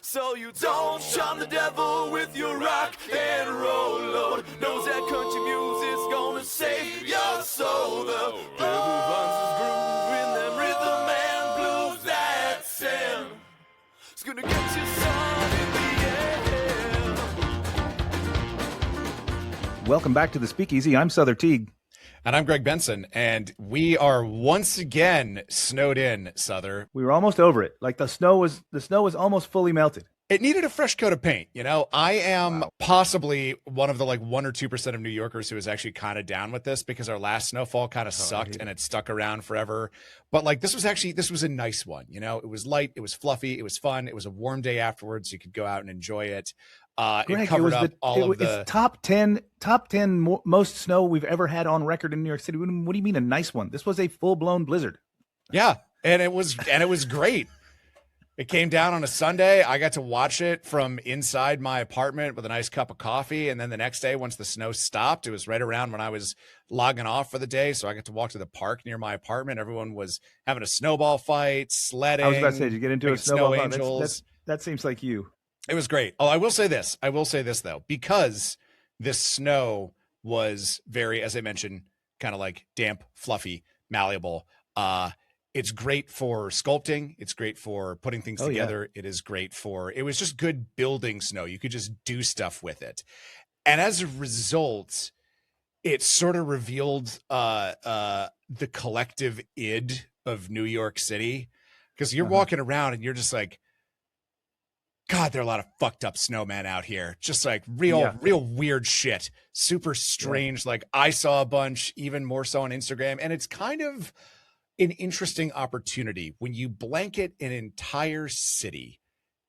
So you don't charm the devil with your rock and roll load. Knows that country music's gonna save your soul. The devil runs his groove in them rhythm and blues that send. It's gonna get you sun in the end. Welcome back to the Speakeasy. I'm Sother Teague. And I'm Greg Benson, and we are once again snowed in, Sother. We were almost over it. Like the snow was almost fully melted. It needed a fresh coat of paint. You know, I am possibly one of the 1 or 2% of New Yorkers who is actually kind of down with this because our last snowfall kind of sucked and it stuck around forever. But this was a nice one. You know, it was light, it was fluffy, it was fun. It was a warm day afterwards. You could go out and enjoy it. Greg, it covered up all of the it's top 10 most snow we've ever had on record in New York City. What do you mean a nice one? This was a full-blown blizzard. Yeah, and it was great. It came down on a Sunday. I got to watch it from inside my apartment with a nice cup of coffee. And then the next day, once the snow stopped, it was right around when I was logging off for the day. So I got to walk to the park near my apartment. Everyone was having a snowball fight, sledding. I was about to say, did you get into a snowball fight? Angels. That seems like you. It was great. Oh, I will say this, though, because this snow was very, as I mentioned, kind of like damp, fluffy, malleable. It's great for sculpting. It's great for putting things together. Yeah. It was just good building snow. You could just do stuff with it. And as a result, it sort of revealed the collective id of New York City. Because you're walking around and you're just like, God, there are a lot of fucked up snowmen out here. Just real weird shit. Super strange. Yeah. I saw a bunch, even more so on Instagram. And it's kind of an interesting opportunity when you blanket an entire city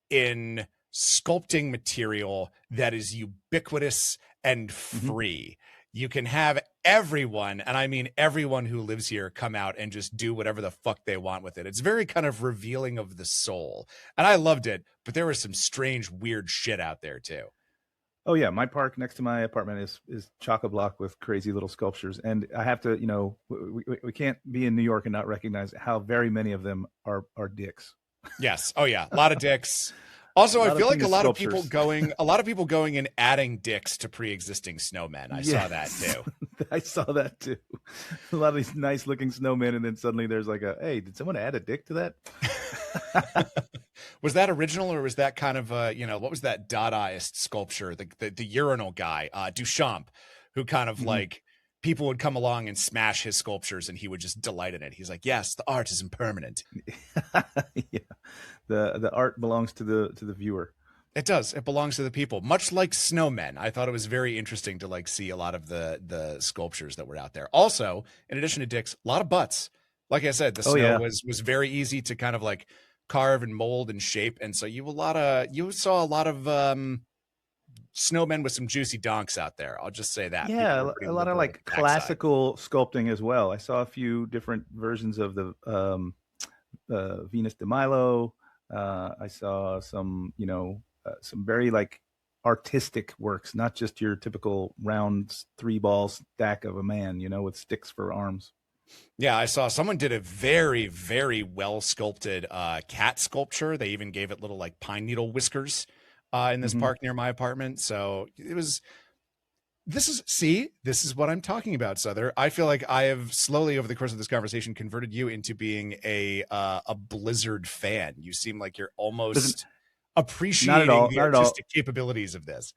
in sculpting material that is ubiquitous and free. You can have everyone, and I mean everyone who lives here, come out and just do whatever the fuck they want with it. It's very kind of revealing of the soul. And I loved it, but there was some strange, weird shit out there too. Oh yeah, my park next to my apartment is chock-a-block with crazy little sculptures, and I have to, we can't be in New York and not recognize how very many of them are dicks. Yes. Oh yeah, a lot of dicks. Also, I feel like a lot of people going and adding dicks to pre-existing snowmen. I saw that too. I saw that too. A lot of these nice looking snowmen, and then suddenly there's hey, did someone add a dick to that? Was that original, or was that kind of what was that Dadaist sculpture, the urinal guy, Duchamp, who kind of people would come along and smash his sculptures and he would just delight in it. He's like, yes, the art is impermanent. Yeah. The art belongs to the viewer. It does. It belongs to the people, much like snowmen. I thought it was very interesting to see a lot of the sculptures that were out there. Also, in addition to dicks, a lot of butts. Like I said, the snow was very easy to kind of carve and mold and shape. And so you saw a lot of snowmen with some juicy donks out there. I'll just say that. Yeah, a lot of classical sculpting as well. I saw a few different versions of the Venus de Milo. I saw some very artistic works, not just your typical round 3-ball stack of a man, with sticks for arms. Yeah, I saw someone did a very, very well sculpted cat sculpture. They even gave it little pine needle whiskers in this park near my apartment. So this is what I'm talking about, Sother. I feel like I have slowly over the course of this conversation converted you into being a Blizzard fan. You seem like you're almost appreciating the artistic capabilities of this.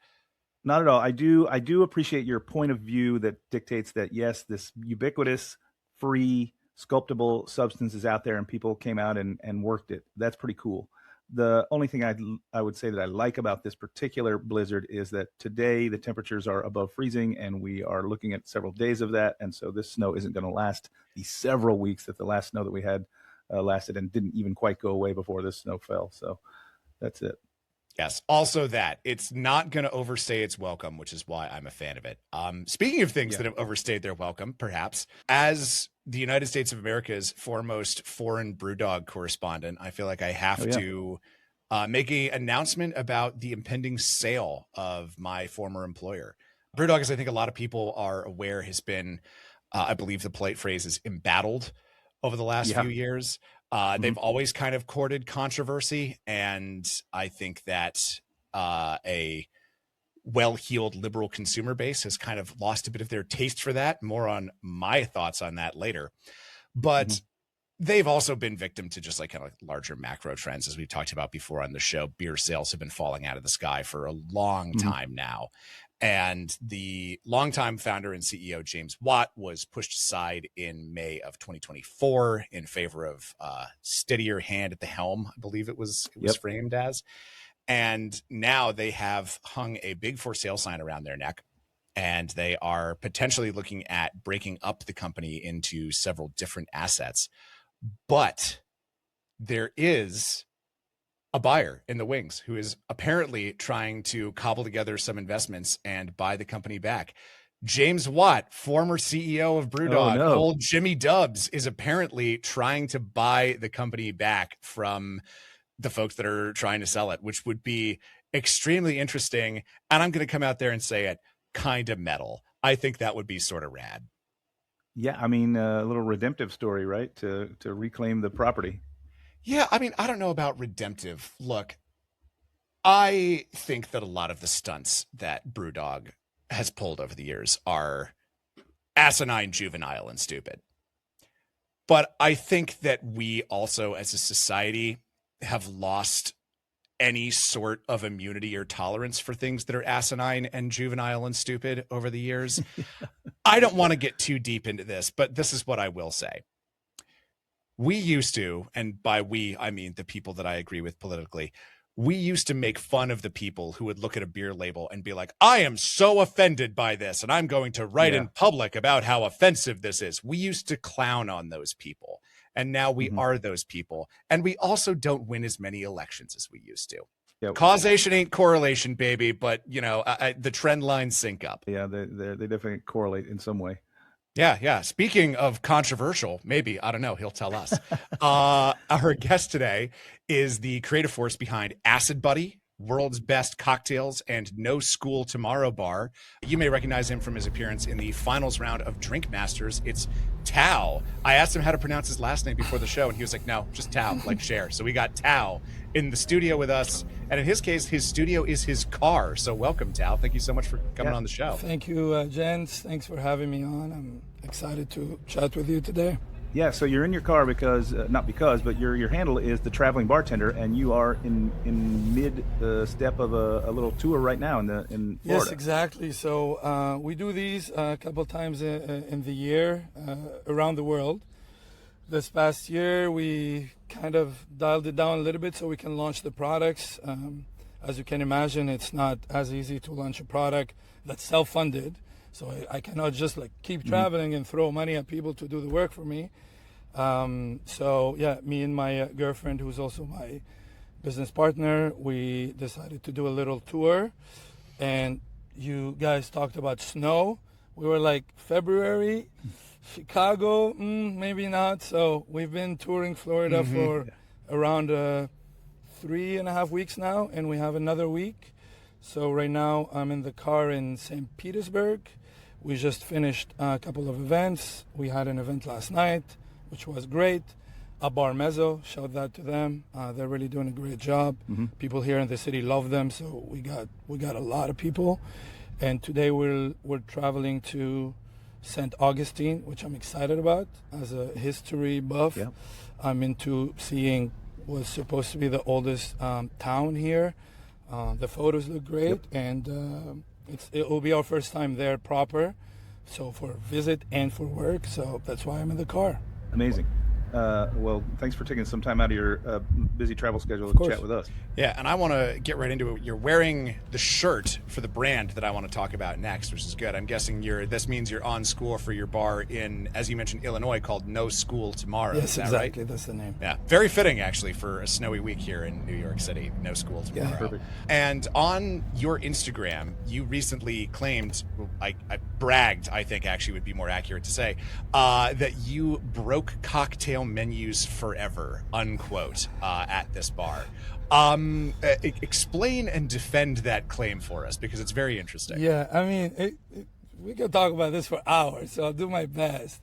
Not at all. I do appreciate your point of view that dictates that, yes, this ubiquitous, free, sculptable substance is out there and people came out and worked it. That's pretty cool. The only thing I would say that I like about this particular blizzard is that today the temperatures are above freezing and we are looking at several days of that. And so this snow isn't going to last the several weeks that the last snow that we had lasted and didn't even quite go away before this snow fell. So that's it. Yes. Also that it's not going to overstay its welcome, which is why I'm a fan of it. Speaking of things that have overstayed their welcome, perhaps, as the United States of America's foremost foreign BrewDog correspondent, I feel like I have to make an announcement about the impending sale of my former employer. BrewDog, as I think a lot of people are aware, has been, I believe the polite phrase is embattled over the last few years. They've always kind of courted controversy, and I think that a well-heeled liberal consumer base has kind of lost a bit of their taste for that. More on my thoughts on that later. But they've also been victim to just like kind of like larger macro trends, as we've talked about before on the show. Beer sales have been falling out of the sky for a long time now. And the longtime founder and CEO, James Watt, was pushed aside in May of 2024 in favor of steadier hand at the helm, I believe it was framed as. And now they have hung a big for sale sign around their neck, and they are potentially looking at breaking up the company into several different assets. But there is a buyer in the wings who is apparently trying to cobble together some investments and buy the company back. James Watt, former CEO of BrewDog, old Jimmy Dubs, is apparently trying to buy the company back from the folks that are trying to sell it, which would be extremely interesting. And I'm going to come out there and say it, kind of metal. I think that would be sort of rad. Yeah, I mean, a little redemptive story, right? To reclaim the property. Yeah, I mean, I don't know about redemptive. Look, I think that a lot of the stunts that BrewDog has pulled over the years are asinine, juvenile, and stupid. But I think that we also, as a society, have lost any sort of immunity or tolerance for things that are asinine and juvenile and stupid over the years. I don't want to get too deep into this, but this is what I will say. We used to, and by we, I mean the people that I agree with politically, we used to make fun of the people who would look at a beer label and be like, I am so offended by this, and I'm going to write in public about how offensive this is. We used to clown on those people. And now we are those people. And we also don't win as many elections as we used to. Yep. Causation ain't correlation, baby. But, you know, the trend lines sync up. Yeah, they definitely correlate in some way. Yeah. Speaking of controversial, maybe, I don't know, he'll tell us. Our guest today is the creative force behind Acid Buddy, World's Best Cocktails, and No School Tomorrow Bar. You may recognize him from his appearance in the finals round of Drink Masters. It's Tao. I asked him how to pronounce his last name before the show, and he was like, no, just Tao, like Cher. So we got Tao in the studio with us. And in his case, his studio is his car. So welcome, Tao. Thank you so much for coming on the show. Thank you, gents. Thanks for having me on. I'm excited to chat with you today. Yeah, so you're in your car because, not because, but your handle is the traveling bartender, and you are in mid step of a little tour right now in Florida. Yes, exactly. So we do these a couple times in the year around the world. This past year, we kind of dialed it down a little bit so we can launch the products. As you can imagine, it's not as easy to launch a product that's self-funded. So I cannot just like keep traveling and throw money at people to do the work for me. So yeah, me and my girlfriend, who's also my business partner, we decided to do a little tour. And you guys talked about snow. We were like, February, Chicago, maybe not. So we've been touring Florida for around 3.5 weeks now, and we have another week. So right now I'm in the car in St. Petersburg. We just finished a couple of events. We had an event last night, which was great. A Bar Mezzo, shout that to them. They're really doing a great job. People here in the city love them, so we got a lot of people. And today we're traveling to St. Augustine, which I'm excited about as a history buff. Yep. I'm into seeing what's supposed to be the oldest town here. The photos look great, and it will be our first time there proper, so for visit and for work. So that's why I'm in the car. Amazing. Well, thanks for taking some time out of your busy travel schedule to chat with us. Yeah, and I want to get right into it. You're wearing the shirt for the brand that I want to talk about next, which is good. I'm guessing this means you're on school for your bar in, as you mentioned, Illinois, called No School Tomorrow. Yes, exactly. Right? That's the name. Yeah, very fitting actually for a snowy week here in New York City. No School Tomorrow. Yeah, perfect. And on your Instagram, you recently claimed, I bragged, I think actually would be more accurate to say, that you broke cocktail menus forever, unquote, at this bar. Explain and defend that claim for us, because it's very interesting. Yeah, I mean, we can talk about this for hours, so I'll do my best.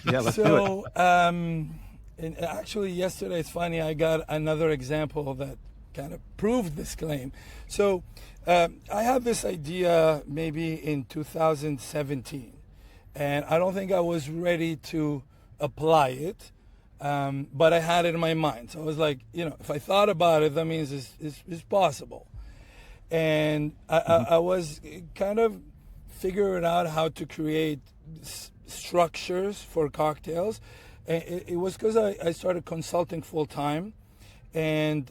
Yeah, let's do it. And actually, yesterday, it's funny, I got another example that kind of proved this claim. So I had this idea maybe in 2017, and I don't think I was ready to apply it, but I had it in my mind. So I was like, if I thought about it, that means it's possible. And I was kind of figuring out how to create structures for cocktails. And it was because I started consulting full time. And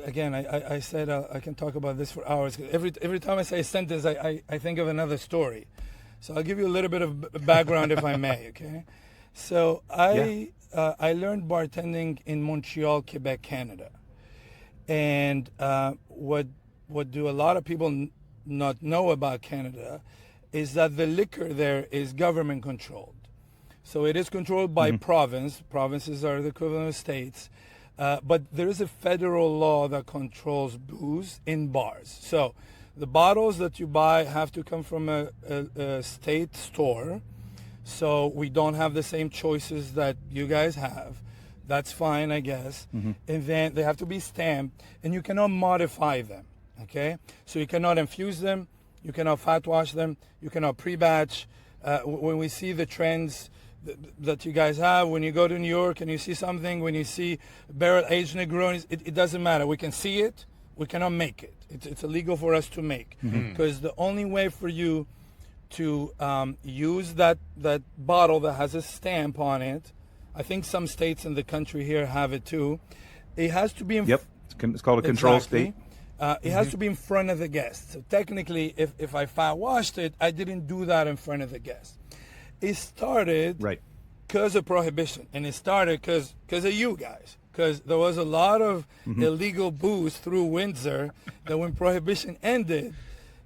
again, I said I can talk about this for hours. Every time I say a sentence, I think of another story. So I'll give you a little bit of background if I may, okay? So I learned bartending in Montreal, Quebec, Canada. And what do a lot of people not know about Canada is that the liquor there is government controlled. So it is controlled by province. Provinces are the equivalent of states. But there is a federal law that controls booze in bars. So the bottles that you buy have to come from a state store. So we don't have the same choices that you guys have. That's fine, I guess. And then they have to be stamped, and you cannot modify them, okay? So you cannot infuse them, you cannot fat wash them, you cannot pre-batch. When we see the trends that you guys have, when you go to New York and you see something, when you see barrel-aged Negronis, it doesn't matter. We can see it, we cannot make it. It's illegal for us to make. Because the only way for you to use that bottle that has a stamp on it, I think some states in the country here have it too, it has to be in... Yep, it's called a control state. It has to be in front of the guest. So technically, if I fat washed it, I didn't do that in front of the guest. It started because of prohibition, and it started because of you guys, because there was a lot of illegal booze through Windsor that when prohibition ended,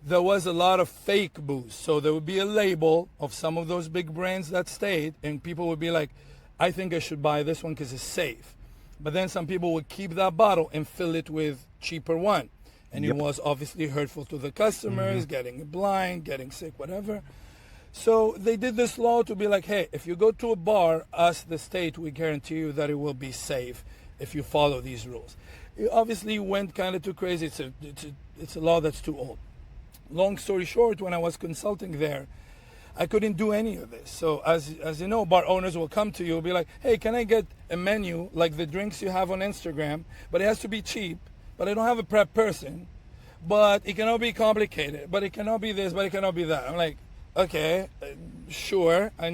there was a lot of fake booze. So there would be a label of some of those big brands that stayed, and people would be like, I think I should buy this one because it's safe. But then some people would keep that bottle and fill it with cheaper one. And it was obviously hurtful to the customers, getting blind, getting sick, whatever. So they did this law to be like, hey, if you go to a bar, us, the state, we guarantee you that it will be safe if you follow these rules. It obviously went kind of too crazy. It's a law that's too old. Long story short, when I was consulting there, I couldn't do any of this. So as you know, bar owners will come to you and be like, hey, can I get a menu like the drinks you have on Instagram, but it has to be cheap, but I don't have a prep person, but it cannot be complicated, but it cannot be this, but it cannot be that. I'm like, okay, sure, I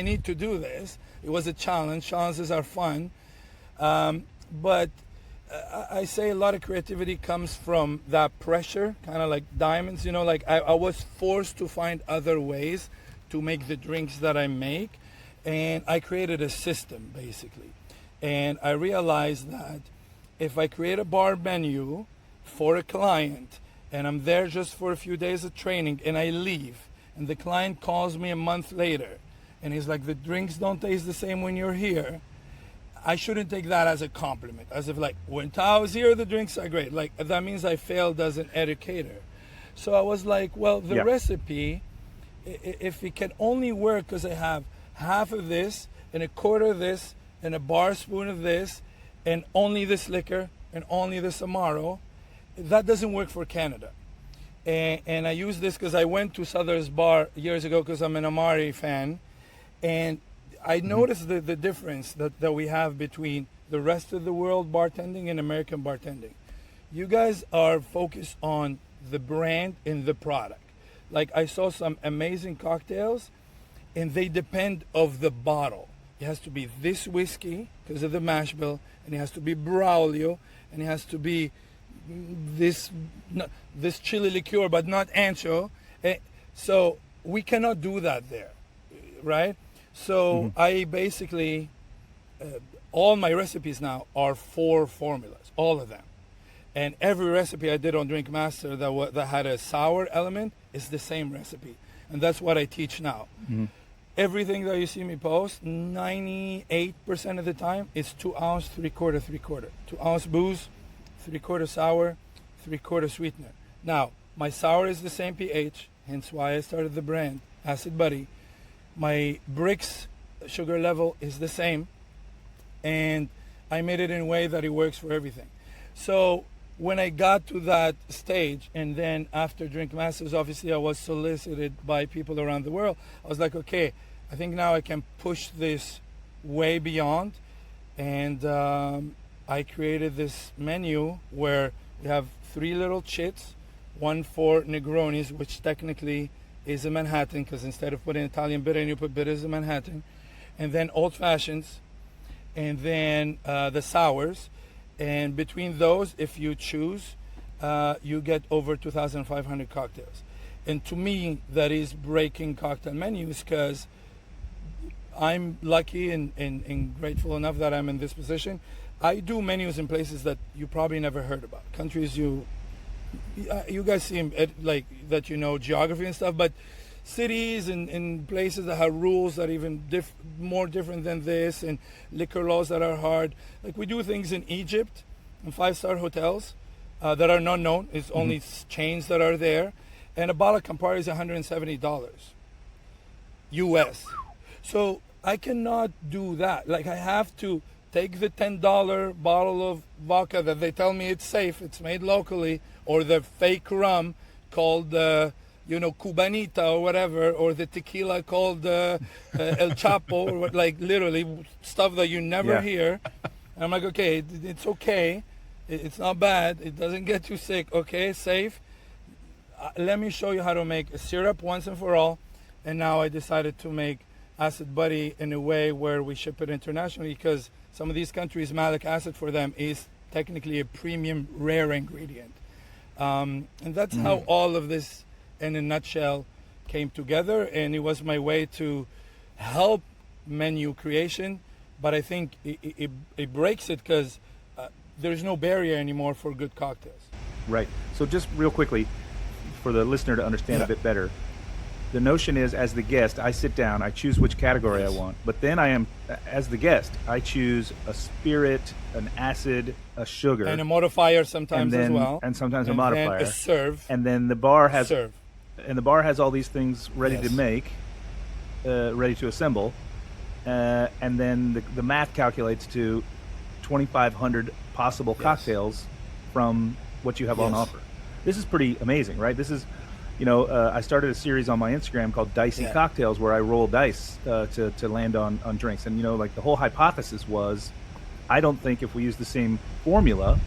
need to do this. It was a challenge. Challenges are fun. But I say a lot of creativity comes from that pressure, kind of like diamonds, like I was forced to find other ways to make the drinks that I make. And I created a system, basically. And I realized that if I create a bar menu for a client, and I'm there just for a few days of training, and I leave, and the client calls me a month later, and he's like, the drinks don't taste the same when you're here, I shouldn't take that as a compliment, as if like, when Tao's here, the drinks are great. Like, that means I failed as an educator. So I was like, well, the recipe, if it can only work because I have half of this, and a quarter of this, and a bar spoon of this, and only this liquor, and only this Amaro, that doesn't work for Canada. And I use this because I went to Sother's bar years ago because I'm an Amari fan, and I noticed the difference that we have between the rest of the world bartending and American bartending. You guys are focused on the brand and the product. Like, I saw some amazing cocktails, and they depend of the bottle. It has to be this whiskey because of the mash bill, and it has to be Braulio, and it has to be this chili liqueur, but not ancho. So we cannot do that there, right? So I basically, all my recipes now are 4 formulas, all of them. And every recipe I did on Drink Master that had a sour element is the same recipe. And that's what I teach now. Everything that you see me post, 98% of the time, is 2 ounce, 3/4, 3/4. 2 ounce booze, 3/4 sour, 3/4 sweetener. Now, my sour is the same pH, hence why I started the brand, Acid Buddy. My bricks sugar level is the same. and I made it in a way that it works for everything. So when I got to that stage, and then after Drink Masters, obviously I was solicited by people around the world. I was like, okay, I think now I can push this way beyond. And I created this menu where we have 3 little chits, one for Negronis, which technically is a Manhattan, because instead of putting Italian bitter, you put bitters in Manhattan, and then old fashions, and then the sours. And between those, if you choose, you get over 2,500 cocktails. And to me, that is breaking cocktail menus, because I'm lucky and grateful enough that I'm in this position. I do menus in places that you probably never heard about. Countries you guys seem like that, geography and stuff, but cities and places that have rules that are even more different than this, and liquor laws that are hard. Like, we do things in Egypt in 5-star hotels that are not known. It's only chains that are there. And a bottle of Campari is $170 US. So I cannot do that. Like, I have to take the $10 bottle of vodka that they tell me it's safe, it's made locally, or the fake rum called Cubanita or whatever, or the tequila called El Chapo, or like literally stuff that you never hear. And I'm like, okay, it's okay. It's not bad. It doesn't get you sick. Okay, safe. Let me show you how to make a syrup once and for all. And now I decided to make Acid Buddy in a way where we ship it internationally, because some of these countries, malic acid for them is technically a premium rare ingredient. And that's how all of this in a nutshell came together, and it was my way to help menu creation, but I think it breaks it, because there's no barrier anymore for good cocktails. Right. So just real quickly, for the listener to understand a bit better, the notion is, as the guest, I sit down, I choose which category I want, but then as the guest, I choose a spirit, an acid, a sugar. And a modifier sometimes as well. And sometimes a modifier. And a serve. And then the bar has serve. And the bar has all these things ready to make, ready to assemble, and then the math calculates to 2,500 possible cocktails from what you have on offer. This is pretty amazing, right? This is, I started a series on my Instagram called Dicey Cocktails, where I roll dice to land on drinks. And, like, the whole hypothesis was, I don't think if we use the same formula,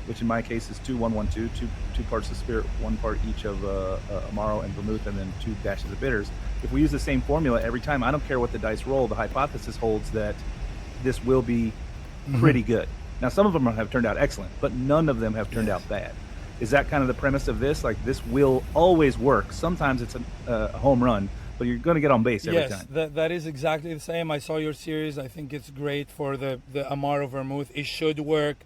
which in my case is 2-1-1-2, two parts of spirit, 1 part each of Amaro and vermouth, and then 2 dashes of bitters. If we use the same formula every time, I don't care what the dice roll, the hypothesis holds that this will be pretty good. Now, some of them have turned out excellent, but none of them have turned out bad. Is that kind of the premise of this? Like, this will always work. Sometimes it's a home run, but you're going to get on base every time. Yes, that is exactly the same. I saw your series. I think it's great for the Amaro Vermouth. It should work.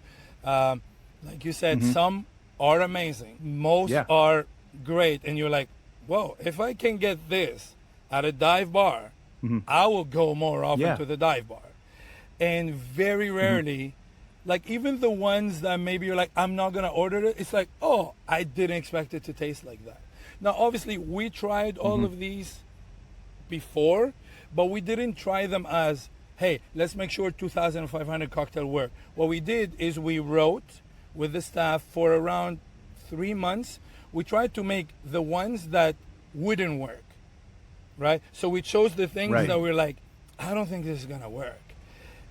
Like you said, some are amazing. Most are great. And you're like, whoa, if I can get this at a dive bar, I will go more often to the dive bar. And very rarely, like, even the ones that maybe you're like, I'm not going to order it, it's like, oh, I didn't expect it to taste like that. Now, obviously, we tried all of these before, but we didn't try them as, hey, let's make sure 2,500 cocktail work. What we did is we wrote with the staff for around 3 months. We tried to make the ones that wouldn't work, right? So we chose the things that we're like, I don't think this is going to work.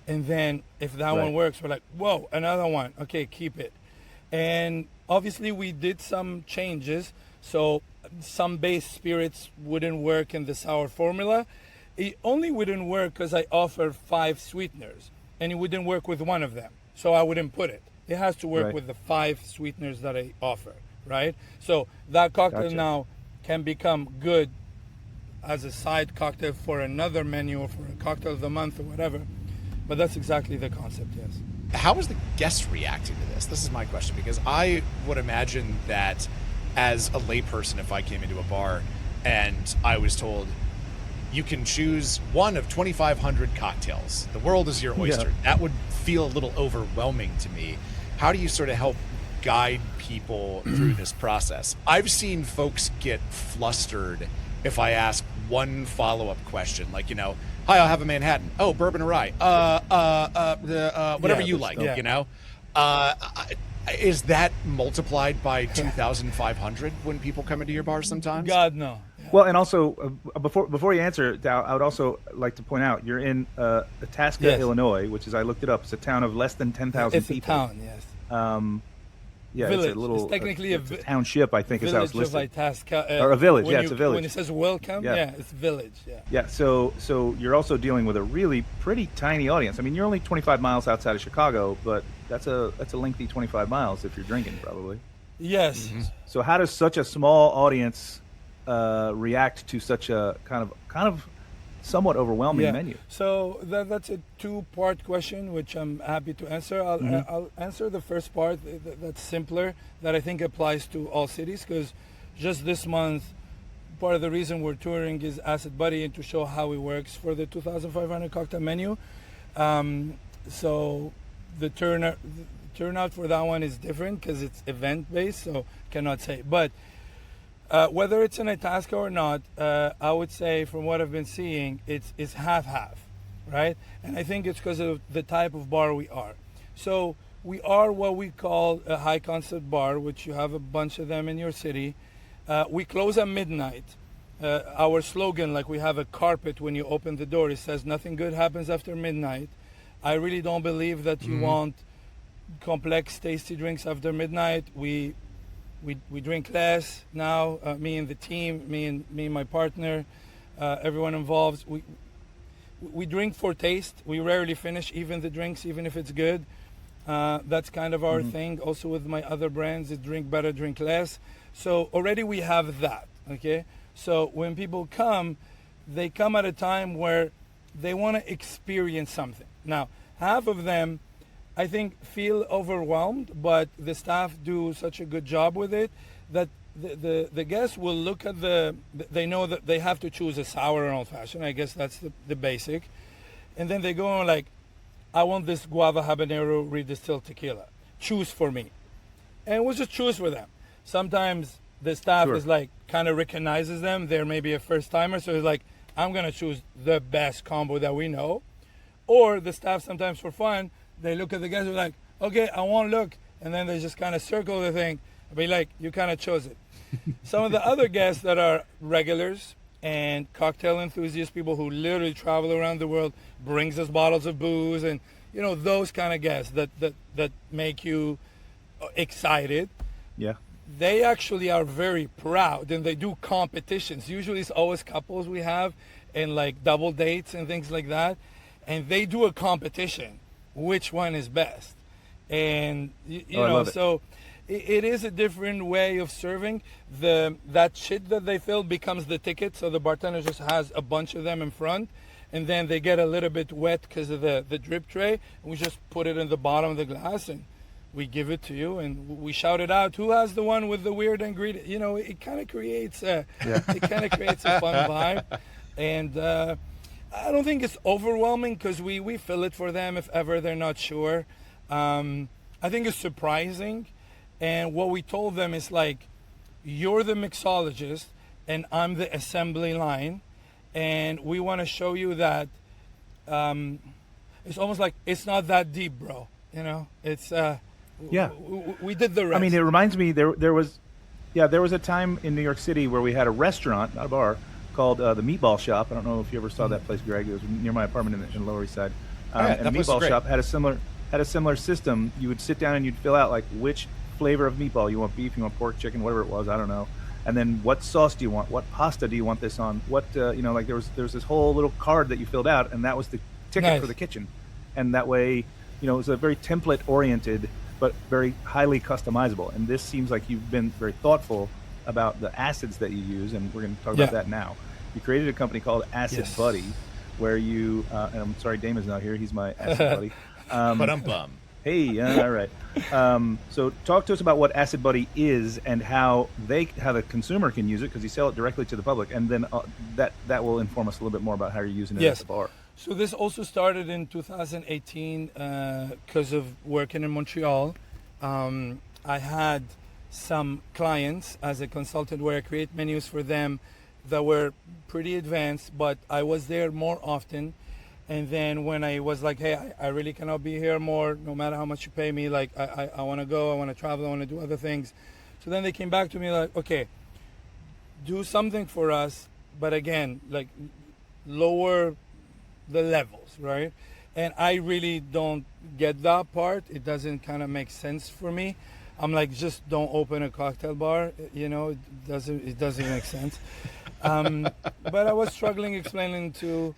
And then if that one works, we're like, whoa, another one. Okay, keep it. And obviously we did some changes. So some base spirits wouldn't work in the sour formula. It only wouldn't work because I offered 5 sweeteners, and it wouldn't work with one of them. So I wouldn't put it. It has to work with the 5 sweeteners that I offer, right? So that cocktail now can become good as a side cocktail for another menu, or for a cocktail of the month or whatever. But that's exactly the concept, yes. How is the guest reacting to this? This is my question, because I would imagine that as a layperson, if I came into a bar and I was told, you can choose one of 2,500 cocktails, the world is your oyster, that would feel a little overwhelming to me. How do you sort of help guide people through this process? I've seen folks get flustered if I ask one follow-up question, like, hi, I'll have a Manhattan. Oh, bourbon or rye. Whatever you like, is that multiplied by 2,500 when people come into your bar sometimes? God, no. Well, and also before you answer, Tao, I would also like to point out you're in Itasca, Illinois, which is, I looked it up, it's a town of less than 10,000 people. It's a town, yes. Village. It's a little. It's technically a township, I think, is how it's listed. Village of Itasca. Or a village, it's a village. When it says welcome, it's village, Yeah, so you're also dealing with a really pretty tiny audience. I mean, you're only 25 miles outside of Chicago, but that's a lengthy 25 miles if you're drinking, probably. Yes. Mm-hmm. So how does such a small audience react to such a kind of somewhat overwhelming menu? So that's a two-part question, which I'm happy to answer. I'll answer the first part that's simpler, that I think applies to all cities, because just this month, part of the reason we're touring is Acid Buddy, and to show how it works for the 2,500 cocktail menu. So the turnout for that one is different because it's event-based, so cannot say. But whether it's in Itasca or not, I would say from what I've been seeing, it's half-half, right? And I think it's because of the type of bar we are. So we are what we call a high-concept bar, which you have a bunch of them in your city. We close at midnight. Our slogan, like we have a carpet when you open the door, it says nothing good happens after midnight. I really don't believe that you want complex, tasty drinks after midnight. We drink less now. Me and the team, me and my partner, everyone involved. We drink for taste. We rarely finish even the drinks, even if it's good. That's kind of our thing. Also with my other brands, it's drink better, drink less. So already we have that. Okay. So when people come, they come at a time where they want to experience something. Now, half of them, I think, feel overwhelmed, but the staff do such a good job with it that the guests will look at they know that they have to choose a sour and old fashioned. I guess that's the basic. And then they go on like, I want this guava habanero redistilled tequila. Choose for me. And we'll just choose for them. Sometimes the staff is like, kind of recognizes them. They're maybe a first timer. So it's like, I'm going to choose the best combo that we know. Or the staff sometimes for fun, they look at the guys and are like, okay, I won't look. And then they just kind of circle the thing. I'll be like, you kind of chose it. Some of the other guests that are regulars and cocktail enthusiasts, people who literally travel around the world, brings us bottles of booze, and those kind of guests that make you excited. Yeah. They actually are very proud, and they do competitions. Usually it's always couples we have, and like double dates and things like that. And they do a competition, which one is best. And so it is a different way of serving. That shit that they fill becomes the ticket, so the bartender just has a bunch of them in front, and then they get a little bit wet because of the drip tray, and we just put it in the bottom of the glass, and we give it to you, and we shout it out, who has the one with the weird ingredient? It kind of creates a fun vibe. And I don't think it's overwhelming because we fill it for them if ever they're not sure. I think it's surprising. And what we told them is like, you're the mixologist and I'm the assembly line. And we want to show you that it's almost like it's not that deep, bro. It's we did the rest. I mean, it reminds me there was a time in New York City where we had a restaurant, not a bar, called the Meatball Shop. I don't know if you ever saw that place, Greg. It was near my apartment in the Lower East Side. And the Meatball Shop had a similar system. You would sit down and you'd fill out like which flavor of meatball you want: beef, you want pork, chicken, whatever it was, I don't know. And then what sauce do you want? What pasta do you want this on? What like there was this whole little card that you filled out, and that was the ticket for the kitchen. And that way, it was a very template oriented but very highly customizable. And this seems like you've been very thoughtful about the acids that you use, and we're going to talk about that now. You created a company called Acid Buddy, where you and I'm sorry Damon's not here, he's my acid buddy. Hey, all right. So talk to us about what Acid Buddy is and how the consumer can use it, because you sell it directly to the public, and then that will inform us a little bit more about how you're using it at the bar. So this also started in 2018 because of working in Montreal. I had some clients as a consultant where I create menus for them that were pretty advanced, but I was there more often. And then when I was like, hey, I really cannot be here more, no matter how much you pay me, like I want to go, I want to travel, I want to do other things. So then they came back to me like, okay, do something for us, but again, like lower the levels, right? And I really don't get that part. It doesn't kind of make sense for me. I'm like, just don't open a cocktail bar, you know, it doesn't make sense. But I was struggling explaining to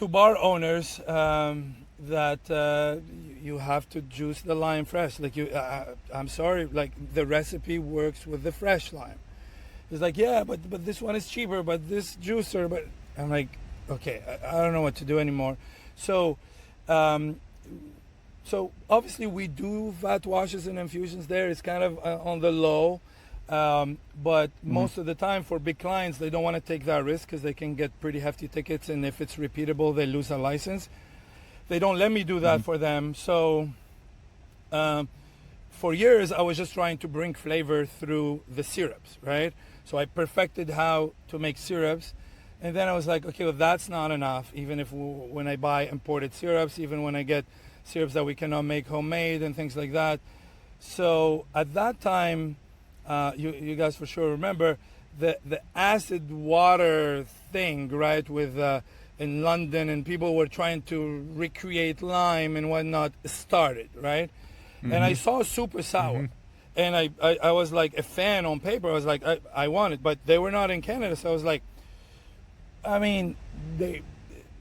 bar owners that you have to juice the lime fresh. Like I'm sorry, like the recipe works with the fresh lime. It's like, yeah, but this one is cheaper, but this juicer, but I'm like, okay, I don't know what to do anymore. So, so obviously we do vat washes and infusions there. It's kind of on the low. But most of the time for big clients, they don't want to take that risk because they can get pretty hefty tickets. And if it's repeatable, they lose a license. They don't let me do that for them. So for years, I was just trying to bring flavor through the syrups, right? So I perfected how to make syrups. And then I was like, okay, well, that's not enough. Even if when I buy imported syrups, even when I get syrups that we cannot make homemade and things like that. So at that time, you guys for sure remember the acid water thing, right? With in London, and people were trying to recreate lime and whatnot started, right? And I saw super sour, and I was like a fan on paper. I was like, I want it, but they were not in Canada, so I was like, I mean,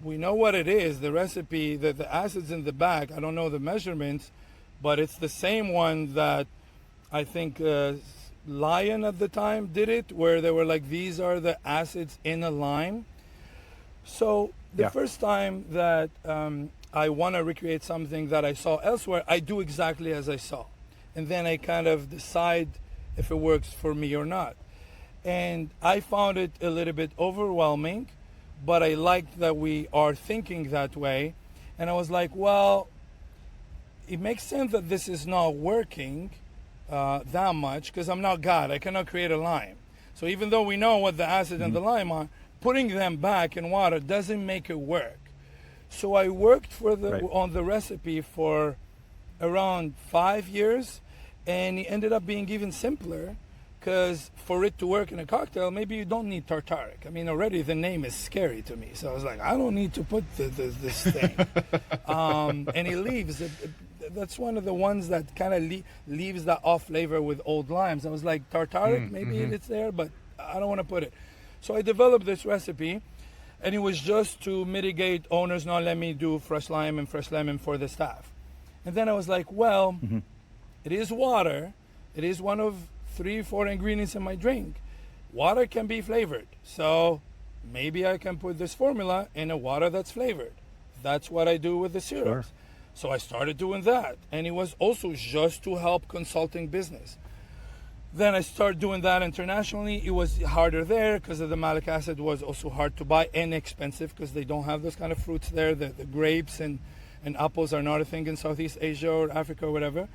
we know what it is, the recipe, the acids in the back. I don't know the measurements, but it's the same one that I think Lion at the time did it, where they were like, these are the acids in a lime. So the first time that I want to recreate something that I saw elsewhere, I do exactly as I saw. And then I kind of decide if it works for me or not. And I found it a little bit overwhelming, but I liked that we are thinking that way. And I was like, well, it makes sense that this is not working that much, because I'm not God. I cannot create a lime. So even though we know what the acid and the lime are, putting them back in water doesn't make it work. So I worked for on the recipe for around 5 years, and it ended up being even simpler, because for it to work in a cocktail, maybe you don't need tartaric. I mean, already the name is scary to me. So I was like, I don't need to put this thing. And it leaves. That's one of the ones that kind of leaves that off flavor with old limes. I was like, tartaric, maybe it's there, but I don't want to put it. So I developed this recipe, and it was just to mitigate owners not letting me do fresh lime and fresh lemon for the staff. And then I was like, well, it is water. It is one of 3-4 ingredients in my drink. Water can be flavored. So maybe I can put this formula in a water that's flavored. That's what I do with the syrups. Sure. So I started doing that. And it was also just to help consulting business. Then I started doing that internationally. It was harder there because the malic acid was also hard to buy and expensive, because they don't have those kind of fruits there. The grapes and apples are not a thing in Southeast Asia or Africa or whatever.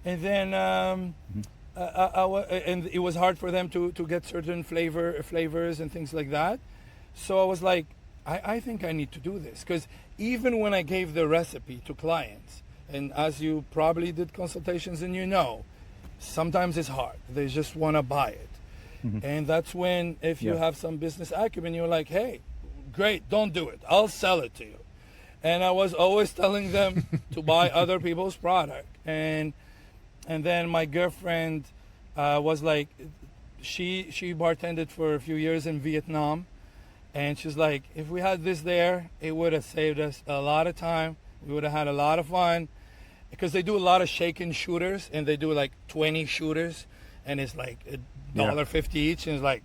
And then and it was hard for them to get certain flavors and things like that. So I was like, I think I need to do this, because even when I gave the recipe to clients, and as you probably did consultations and you know, sometimes it's hard. They just want to buy it. And that's when, if you have some business acumen, you're like, hey, great, don't do it. I'll sell it to you. And I was always telling them to buy other people's product. And then my girlfriend was like, she bartended for a few years in Vietnam. And she's like, if we had this there, it would have saved us a lot of time. We would have had a lot of fun. Because they do a lot of shaken shooters, and they do like 20 shooters, and it's like $1.50 each. And it's like,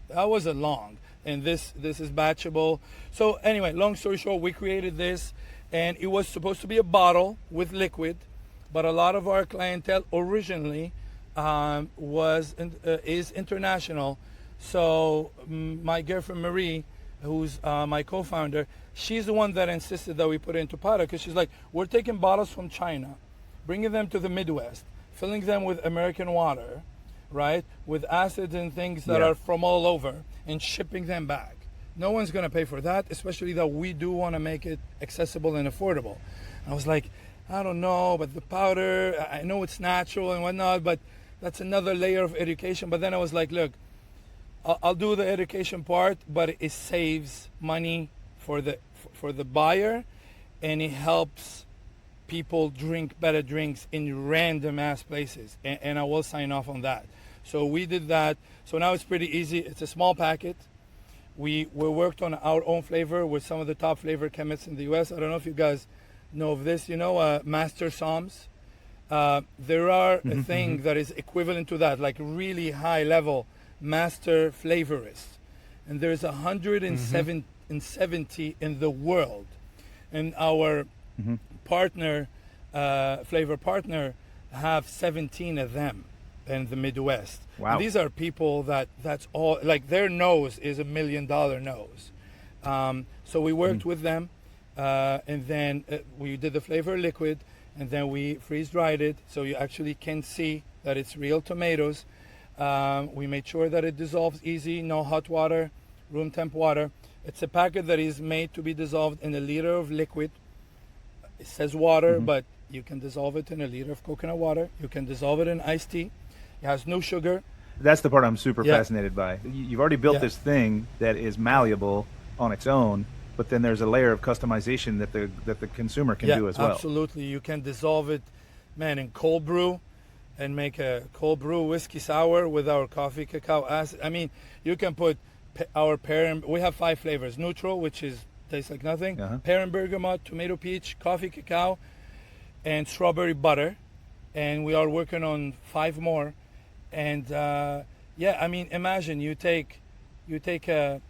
that wasn't long. And this is batchable. So anyway, long story short, we created this, and it was supposed to be a bottle with liquid. But a lot of our clientele originally is international. So my girlfriend Marie, who's my co-founder, she's the one that insisted that we put it into powder, because she's like, we're taking bottles from China, bringing them to the Midwest, filling them with American water, right, with acids and things that Yeah. are from all over, and shipping them back. No one's going to pay for that, especially that we do want to make it accessible and affordable. I was like, I don't know, but the powder, I know it's natural and whatnot, but that's another layer of education. But then I was like, look, I'll do the education part, but it saves money for the buyer, and it helps people drink better drinks in random ass places, and I will sign off on that. So we did that. So now it's pretty easy. It's a small packet. We worked on our own flavor with some of the top flavor chemists in the U.S. I don't know if you guys know of this. You know, Master Soms. There are a thing that is equivalent to that, like really high level master flavorists, and there's 170 in the world, and our partner, flavor partner, have 17 of them in the Midwest. Wow. And these are people that's all, like their nose is $1 million nose. So we worked with them, and then we did the flavor liquid, and then we freeze dried it so you actually can see that it's real tomatoes. We made sure that it dissolves easy, no hot water, room temp water. It's a packet that is made to be dissolved in a liter of liquid. It says water, but you can dissolve it in a liter of coconut water. You can dissolve it in iced tea. It has no sugar. That's the part I'm super Yeah. fascinated by. You've already built Yeah. this thing that is malleable on its own, but then there's a layer of customization that the consumer can do as well. Absolutely. You can dissolve it, man, in cold brew and make a cold brew whiskey sour with our coffee cacao acid. I mean, you can put our pear and we have 5 flavors: neutral, which is tastes like nothing, pear and bergamot, tomato peach, coffee cacao, and strawberry butter. And we are working on 5 more. And yeah, I mean, imagine you take a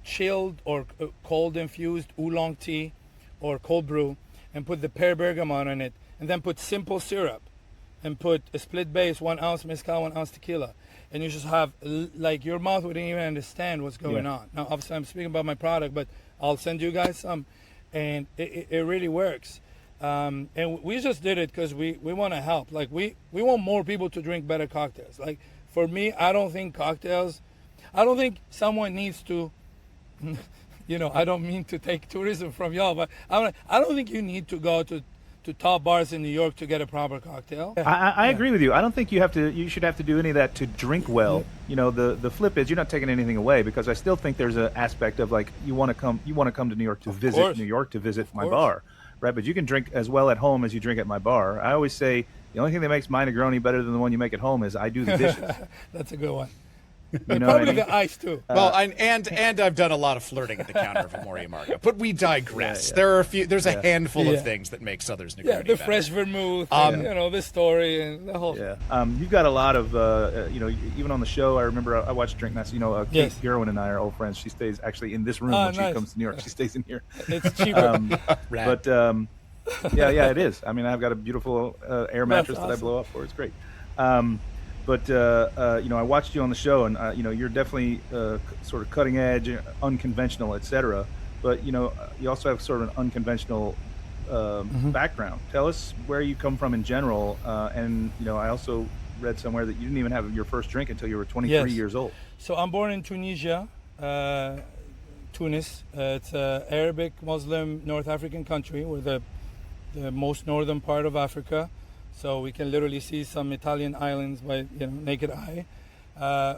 chilled or cold infused oolong tea or cold brew and put the pear bergamot in it, and then put simple syrup and put a split base, 1 ounce mezcal, 1 ounce tequila, and you just have, like, your mouth wouldn't even understand what's going on. Now, obviously, I'm speaking about my product, but I'll send you guys some, and it really works. And we just did it because we want to help. Like, we want more people to drink better cocktails. Like, for me, I don't think someone needs to, you know, I don't mean to take tourism from y'all, but I don't think you need to go to top bars in New York to get a proper cocktail. I agree with you. I don't think you should have to do any of that to drink well. You know, the flip is you're not taking anything away, because I still think there's an aspect of, like, you want to come to New York to visit New York, to visit my bar, right? But you can drink as well at home as you drink at my bar. I always say the only thing that makes my Negroni better than the one you make at home is I do the dishes. That's a good one. You know Probably what I mean? the ice too. Well, and I've done a lot of flirting at the counter of Amoria Marga, but we digress. There's a handful of things that make Sother's Negroni Yeah, the better. fresh vermouth, and, you know, the story and the whole. Yeah, you've got a lot of, you know, even on the show. I remember I watched Drink Nights. You know, Kate Gerwin and I are old friends. She stays actually in this room when she comes to New York. She stays in here. It's cheaper. But yeah, it is. I mean, I've got a beautiful air mattress that I blow up for. It's great. But you know, I watched you on the show, and you know, you're definitely sort of cutting edge, unconventional, etc. But you know, you also have sort of an unconventional background. Tell us where you come from in general, and you know, I also read somewhere that you didn't even have your first drink until you were 23 years old. So I'm born in Tunisia, Tunis. It's an Arabic, Muslim, North African country. We're the most northern part of Africa. So we can literally see some Italian islands by, you know, naked eye.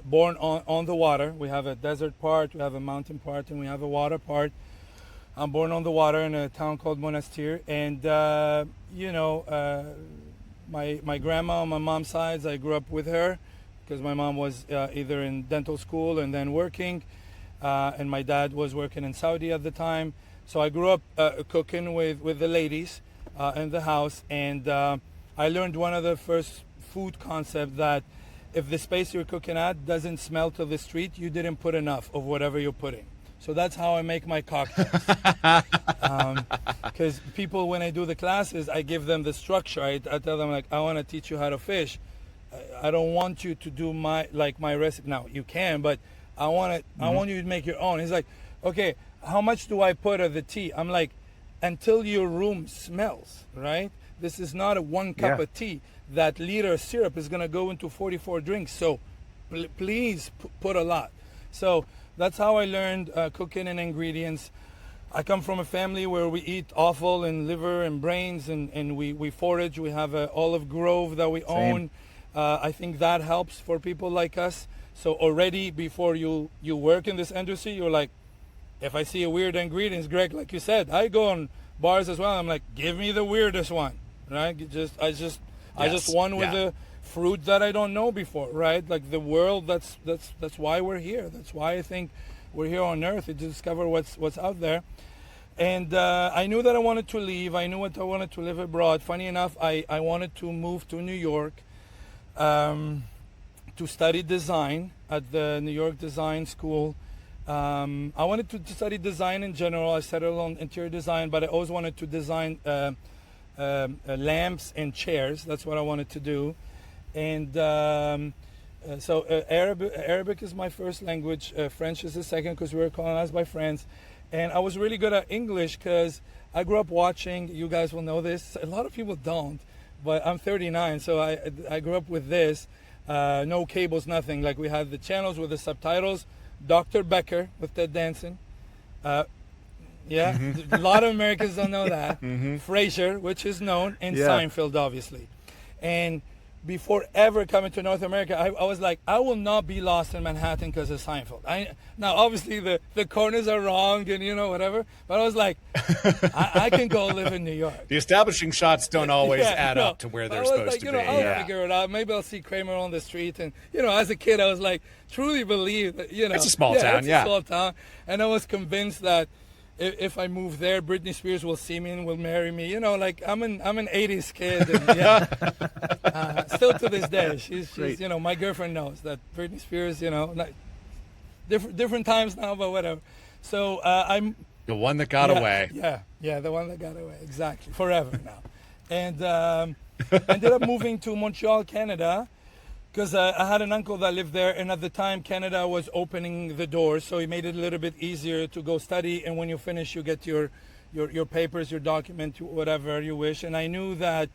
Born on the water. We have a desert part, we have a mountain part, and we have a water part. I'm born on the water in a town called Monastir. And, you know, my grandma on my mom's side, I grew up with her because my mom was either in dental school and then working. And my dad was working in Saudi at the time. So I grew up cooking with the ladies in the house. And I learned one of the first food concepts, that if the space you're cooking at doesn't smell to the street, you didn't put enough of whatever you're putting. So that's how I make my cocktails. Because people, when I do the classes, I give them the structure. I tell them, like, I want to teach you how to fish. I don't want you to do my recipe. Now, you can, but I want you to make your own. He's like, okay, how much do I put of the tea? I'm like, until your room smells, right? This is not a 1 cup of tea. that liter of syrup is going to go into 44 drinks. So please put a lot. So that's how I learned cooking and ingredients. I come from a family where we eat offal and liver and brains, and we forage. We have an olive grove that we own. I think that helps for people like us. So already before you work in this industry, you're like, if I see a weird ingredients, Greg, like you said, I go on bars as well. I'm like, give me the weirdest one, right? I just won with the fruit that I don't know before, right? Like the world. That's why we're here. That's why I think we're here on Earth to discover what's out there. And I knew that I wanted to leave. I knew what I wanted to live abroad. Funny enough, I wanted to move to New York to study design at the New York Design School. I wanted to study design in general. I settled on interior design, but I always wanted to design lamps and chairs. That's what I wanted to do. And so Arabic is my first language. French is the second because we were colonized by France. And I was really good at English because I grew up watching, you guys will know this, a lot of people don't, but I'm 39, so I grew up with this. No cables, nothing. Like we had the channels with the subtitles. Dr. Becker with Ted Danson. A lot of Americans don't know that. Frasier, which is known, and Seinfeld, obviously. And before ever coming to North America, I was like, I will not be lost in Manhattan because of Seinfeld. Now, obviously, the corners are wrong and, whatever. But I was like, I can go live in New York. The establishing shots don't always add up to where they're supposed to be. I'll figure it out. Maybe I'll see Kramer on the street. And, as a kid, I was like, truly believe that, It's a small town, it's a small town. And I was convinced that if I move there, Britney Spears will see me and will marry me. Like I'm an 80s kid. And, still to this day, she's my girlfriend knows that Britney Spears, like different times now, but whatever. So I'm the one that got away. Yeah, the one that got away, exactly, forever now. And ended up moving to Montreal, Canada, because I had an uncle that lived there, and at the time Canada was opening the doors, so he made it a little bit easier to go study, and when you finish you get your papers, your document, whatever you wish. And I knew that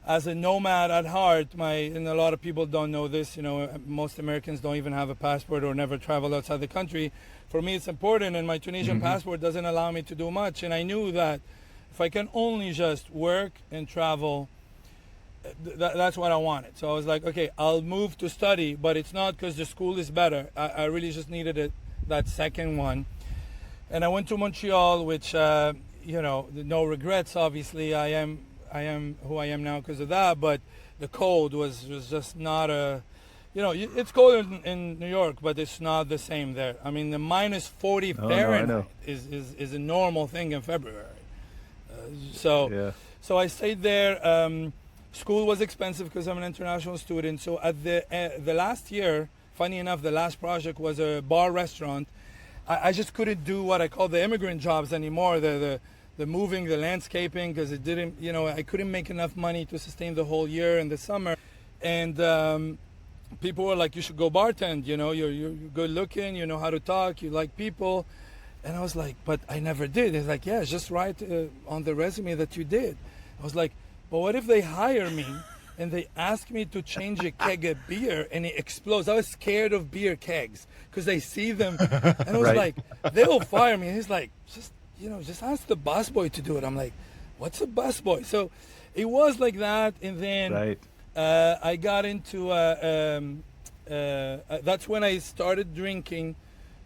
as a nomad at heart, and a lot of people don't know this, most Americans don't even have a passport or never travel outside the country. For me it's important, and my Tunisian passport doesn't allow me to do much, and I knew that if I can only just work and travel, that's what I wanted. So I was like, okay, I'll move to study, but it's not because the school is better. I really just needed that second one. And I went to Montreal, which, no regrets, obviously. I am who I am now because of that, but the cold was just not it's cold in New York, but it's not the same there. I mean, the minus 40 Fahrenheit is a normal thing in February. So I stayed there. School was expensive because I'm an international student. So at the last year, funny enough, the last project was a bar restaurant. I just couldn't do what I call the immigrant jobs anymore, the moving, the landscaping, because it didn't, I couldn't make enough money to sustain the whole year in the summer. And people were like, you should go bartend, you're good looking, you know how to talk, you like people. And I was like, but I never did. It's like, yeah, just write on the resume that you did. I was like, but what if they hire me and they ask me to change a keg of beer and it explodes? I was scared of beer kegs because I see them. And I was like, they'll fire me. And he's like, just ask the busboy to do it. I'm like, what's a busboy? So it was like that. And then I got into, that's when I started drinking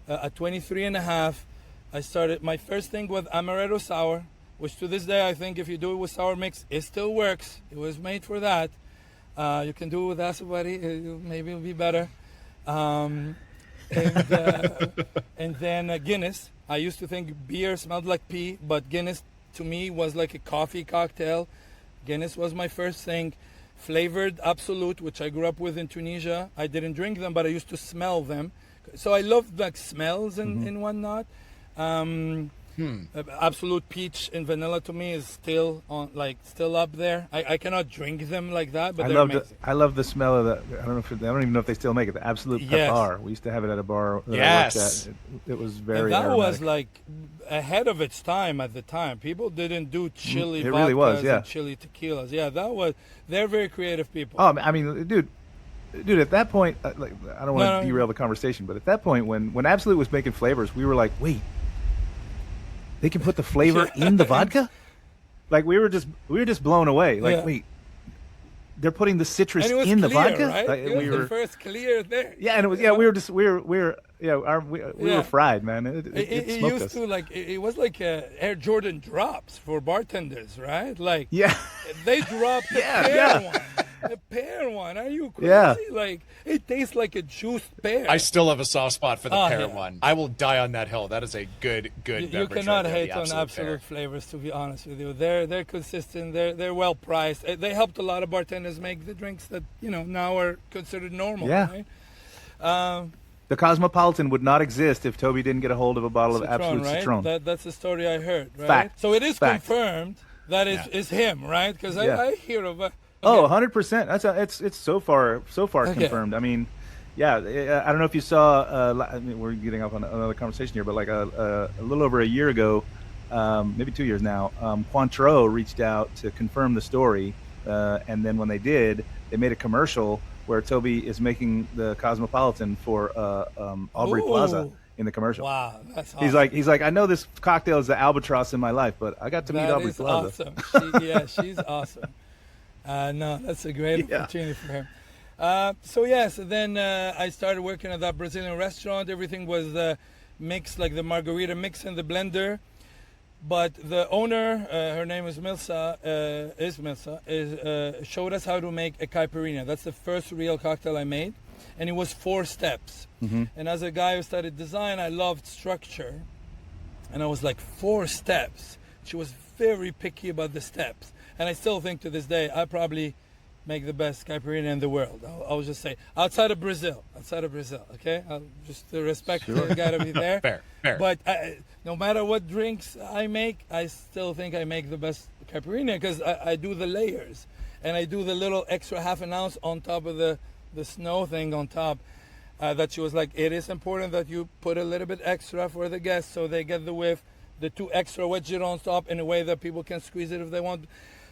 at 23 and a half. I started, my first thing was amaretto sour, which to this day, I think if you do it with sour mix, it still works. It was made for that. You can do it with acid, maybe it'll be better. And then Guinness. I used to think beer smelled like pee, but Guinness to me was like a coffee cocktail. Guinness was my first thing. Flavored Absolute, which I grew up with in Tunisia. I didn't drink them, but I used to smell them. So I loved like smells and whatnot. Absolute peach and vanilla to me is still up there. I cannot drink them like that, but they're amazing. I love the smell of the. I don't even know if they still make it. The Absolute Yes. Pepper. We used to have it at a bar that I Yes. worked at. It was very. And that aromatic. was like ahead of its time at the time. People didn't do chili It really was, vodkas yeah. and chili tequilas. Yeah, they're very creative people. Oh, I mean, dude, at that point, like, I don't want to No. derail the conversation, but at that point, when Absolute was making flavors, we were like, wait, they can put the flavor in the vodka? Like we were just blown away. Like, Yeah. wait, they're putting the citrus And it was in the clear, vodka? right? Like, It was the first clear there. yeah, and it was, we were fried, man. It It smoked used us. to like it was like Air Jordan drops for bartenders, right? Like Yeah. they dropped the Yeah, pear yeah. one. The pear one. Are you crazy? Yeah. Like it tastes like a juiced pear. I still have a soft spot for the Oh, pear yeah. one. I will die on that hill. That is a good you beverage cannot right there, hate the on Absolute pear. flavors, to be honest with you. They're consistent. They're well priced. They helped a lot of bartenders make the drinks that now are considered normal. Yeah. Right? The Cosmopolitan would not exist if Toby didn't get a hold of a bottle of Citron, Absolute right? Citron. That's the story I heard, right? Fact. So it is Fact. confirmed that is him, right? Because Yeah. I hear of a. Oh, Okay. 100%. It's so far Okay. confirmed. I mean, yeah, I don't know if you saw. I mean, we're getting off on another conversation here, but like a little over a year ago, maybe 2 years now, Cointreau reached out to confirm the story, and then when they did, they made a commercial where Toby is making the Cosmopolitan for Aubrey Ooh. Plaza in the commercial. Wow, that's awesome. He's like, I know this cocktail is the albatross in my life, but I got to meet That Aubrey is Plaza. awesome. She's awesome. No, that's a great Yeah. opportunity for him. So then I started working at that Brazilian restaurant. Everything was mixed, like the margarita mix in the blender. But the owner, her name is Milsa, showed us how to make a caipirinha. That's the first real cocktail I made. And it was 4 steps. And as a guy who studied design, I loved structure. And I was like, 4 steps. She was very picky about the steps. And I still think to this day, I probably make the best caipirinha in the world. I'll just say, outside of Brazil, okay? Just the respect got to be there. Fair. But no matter what drinks I make, I still think I make the best caipirinha because I do the layers. And I do the little extra half an ounce on top of the snow thing on top. That she was like, it is important that you put a little bit extra for the guests so they get the whiff. The 2 extra wedges on top in a way that people can squeeze it if they want.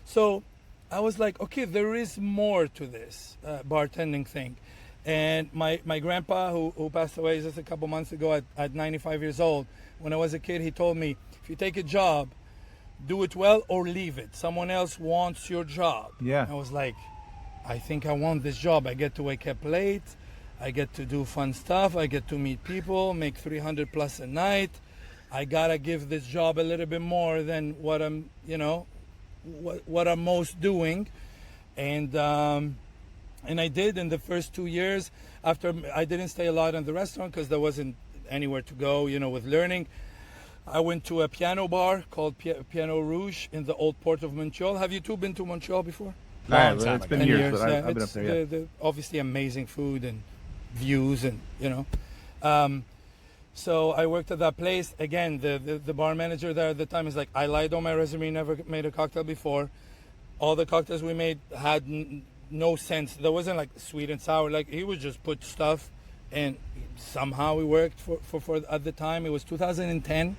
So I was like, okay, there is more to this bartending thing. And my grandpa, who passed away just a couple months ago at 95 years old, when I was a kid, he told me, if you take a job, do it well or leave it. Someone else wants your job. Yeah. I was like, I think I want this job. I get to wake up late. I get to do fun stuff. I get to meet people, make 300 plus a night. I gotta give this job a little bit more than what I'm, what I'm most doing. And I did in the first 2 years. After I didn't stay a lot in the restaurant because there wasn't anywhere to go, with learning. I went to a piano bar called Piano Rouge in the old port of Montreal. Have you two been to Montreal before? Long time It's been ago. years, but yeah. I've been up It's there. Yeah. the obviously amazing food and views and so I worked at that place. Again, the bar manager there at the time is like, I lied on my resume, never made a cocktail before. All the cocktails we made had no sense. There wasn't like sweet and sour. Like he would just put stuff, and somehow it worked for at the time. It was 2010.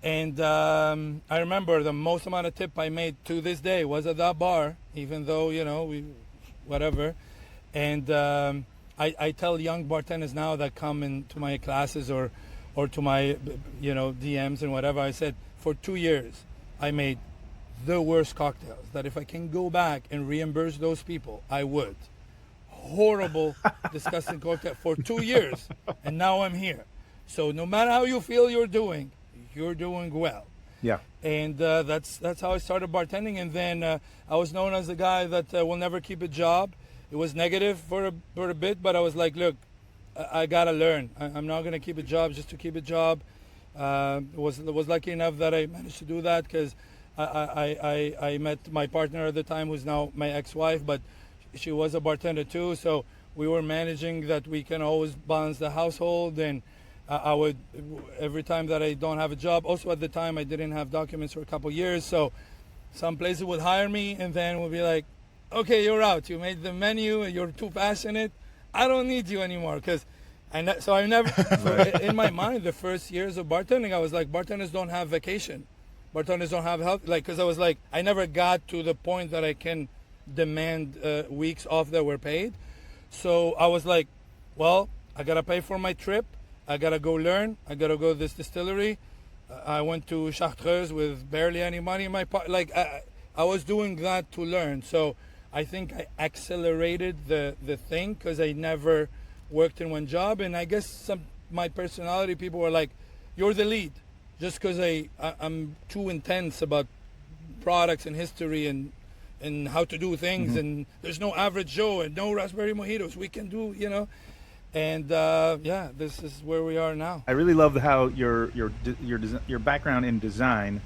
And I remember the most amount of tip I made to this day was at that bar, even though, whatever. And I tell young bartenders now that come into my classes or to my, DMs and whatever, I said, for 2 years, I made the worst cocktails that if I can go back and reimburse those people, I would. Horrible, disgusting cocktail for 2 years. And now I'm here. So no matter how you feel you're doing well. Yeah. And that's how I started bartending. And then I was known as the guy that will never keep a job. It was negative for a bit, but I was like, look, I gotta learn. I'm not gonna keep a job just to keep a job. Was lucky enough that I managed to do that because I met my partner at the time, who's now my ex-wife, but she was a bartender too. So we were managing that we can always balance the household and I would, every time that I don't have a job, also at the time I didn't have documents for a couple years, so some places would hire me and then would be like, okay, you're out. You made the menu and you're too passionate. I don't need you anymore. So I never, in my mind, the first years of bartending, I was like, bartenders don't have vacation. Bartenders don't have health. Like, because I was like, I never got to the point that I can demand weeks off that were paid. So I was like, well, I got to pay for my trip. I got to go learn. I got to go to this distillery. I went to Chartreuse with barely any money in my pocket. Like, I was doing that to learn. So I think I accelerated the thing because I never worked in one job. And I guess my personality, people were like, you're the lead. Just because I'm too intense about products and history and how to do things. Mm-hmm. And there's no average Joe and no raspberry mojitos. We can do, And this is where we are now. I really love how your background in design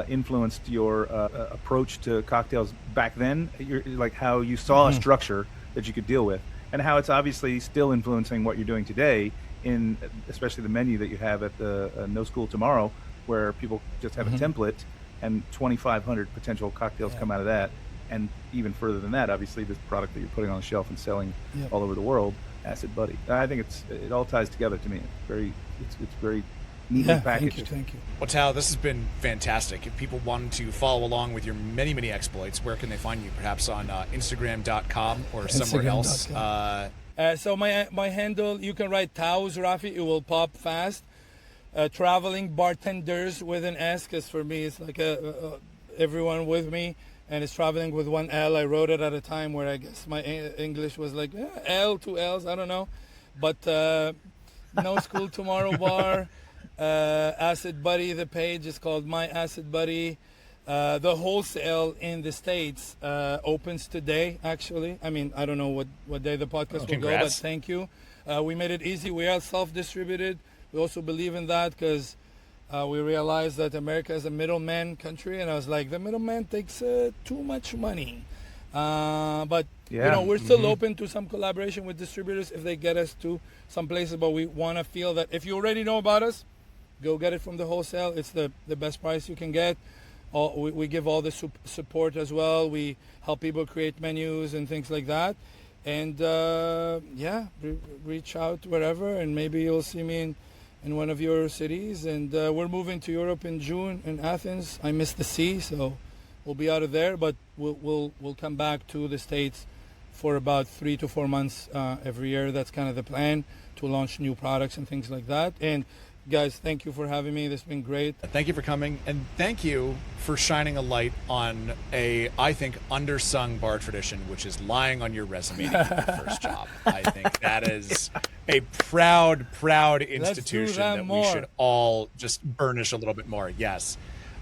influenced your approach to cocktails back then. Like how you saw a structure that you could deal with, and how it's obviously still influencing what you're doing today. In especially the menu that you have at the No School Tomorrow, where people just have a template and 2,500 potential cocktails come out of that, and even further than that, obviously this product that you're putting on the shelf and selling all over the world. Acid Buddy. I think it all ties together to me. It's very neatly packaged. Thank you. Well, Tao, this has been fantastic. If people want to follow along with your many, many exploits, where can they find you? Perhaps on Instagram.com or somewhere else? So my handle, you can write Tao Zrafi. It will pop fast. Traveling bartenders with an S, because for me it's like everyone with me. And it's traveling with one L. I wrote it at a time where I guess my English was like L, two L's, I don't know. But No School Tomorrow Bar, Acid Buddy, the page is called My Acid Buddy. The wholesale in the States opens today, actually. I mean, I don't know what day the podcast will go, but thank you. We made it easy. We are self-distributed. We also believe in that because we realized that America is a middleman country, and I was like, the middleman takes too much money. But we're still open to some collaboration with distributors if they get us to some places. But we want to feel that if you already know about us, go get it from the wholesale. It's the best price you can get. We give all the support as well. We help people create menus and things like that. And reach out wherever, and maybe you'll see me in one of your cities. And we're moving to Europe in June in Athens. I miss the sea, so we'll be out of there, but we'll come back to the States for about 3 to 4 months every year. That's kind of the plan, to launch new products and things like that. And guys, thank you for having me. This has been great. Thank you for coming, and thank you for shining a light on I think, undersung bar tradition, which is lying on your resume to get your first job. I think that is a proud institution that we should all just burnish a little bit more. Yes.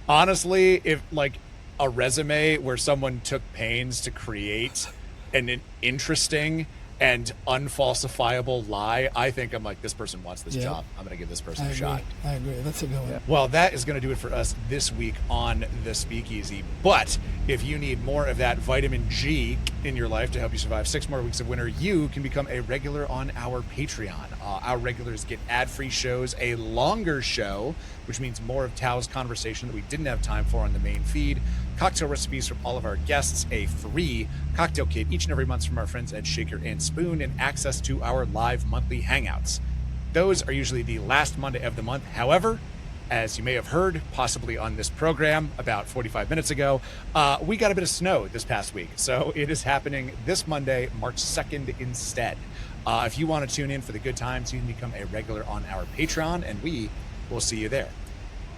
Honestly, if like a resume where someone took pains to create an interesting and unfalsifiable lie, I think I'm like, this person wants this job. I'm going to give this person a shot. I agree. That's a good one. Well, that is going to do it for us this week on The Speakeasy. But if you need more of that vitamin G in your life to help you survive 6 more weeks of winter, you can become a regular on our Patreon. Our regulars get ad-free shows, a longer show, which means more of Tao's conversation that we didn't have time for on the main feed, cocktail recipes from all of our guests, a free cocktail kit each and every month from our friends at Shaker and Spoon, and access to our live monthly hangouts. Those are usually the last Monday of the month. However, as you may have heard, possibly on this program about 45 minutes ago, we got a bit of snow this past week. So it is happening this Monday, March 2nd instead. If you want to tune in for the good times, you can become a regular on our Patreon, and we will see you there.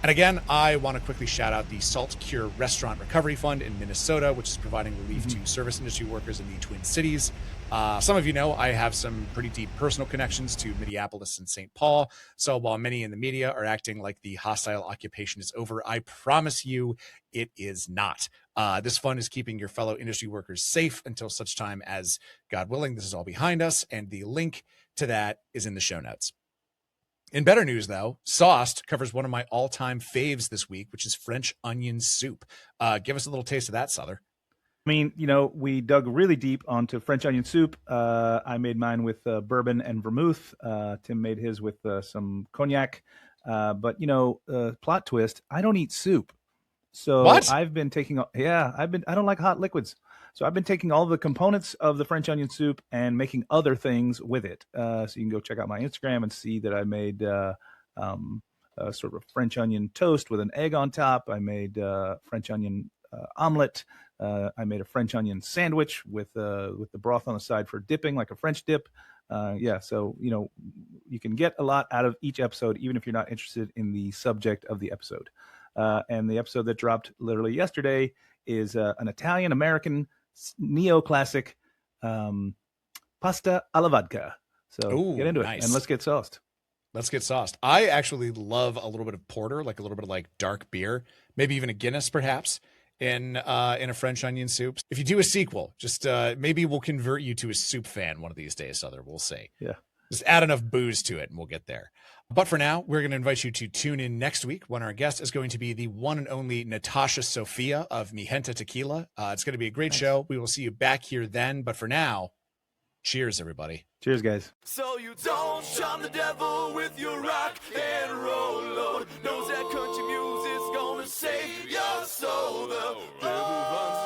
And again, I want to quickly shout out the Salt Cure Restaurant Recovery Fund in Minnesota, which is providing relief to service industry workers in the Twin Cities. Some of you know I have some pretty deep personal connections to Minneapolis and St. Paul. So while many in the media are acting like the hostile occupation is over, I promise you it is not. This fund is keeping your fellow industry workers safe until such time as, God willing, this is all behind us. And the link to that is in the show notes. In better news, though, Sauced covers one of my all-time faves this week, which is French onion soup. Give us a little taste of that, Sother. I mean, we dug really deep onto French onion soup. I made mine with bourbon and vermouth. Tim made his with some cognac. But plot twist: I don't eat soup, so What? I've been taking. I don't like hot liquids, so I've been taking all the components of the French onion soup and making other things with it. So you can go check out my Instagram and see that I made sort of a French onion toast with an egg on top. I made French onion omelet. I made a French onion sandwich with the broth on the side for dipping, like a French dip. So you can get a lot out of each episode, even if you're not interested in the subject of the episode. And the episode that dropped literally yesterday is an Italian-American neoclassic pasta alla vodka. So Ooh, get into it, nice. and let's get sauced. Let's get sauced. I actually love a little bit of porter, like a little bit of like dark beer, maybe even a Guinness, perhaps, in a French onion soup. If you do a sequel, just maybe we'll convert you to a soup fan one of these days, Sother. We'll see. Yeah. Just add enough booze to it and we'll get there. But for now, we're going to invite you to tune in next week when our guest is going to be the one and only Natasha Sophia of Mi Gente Tequila. It's going to be a great show. We will see you back here then. But for now, cheers, everybody. Cheers, guys. So you don't charm the devil with your rock and roll, Lord knows that country music's gonna save your soul. The devil runs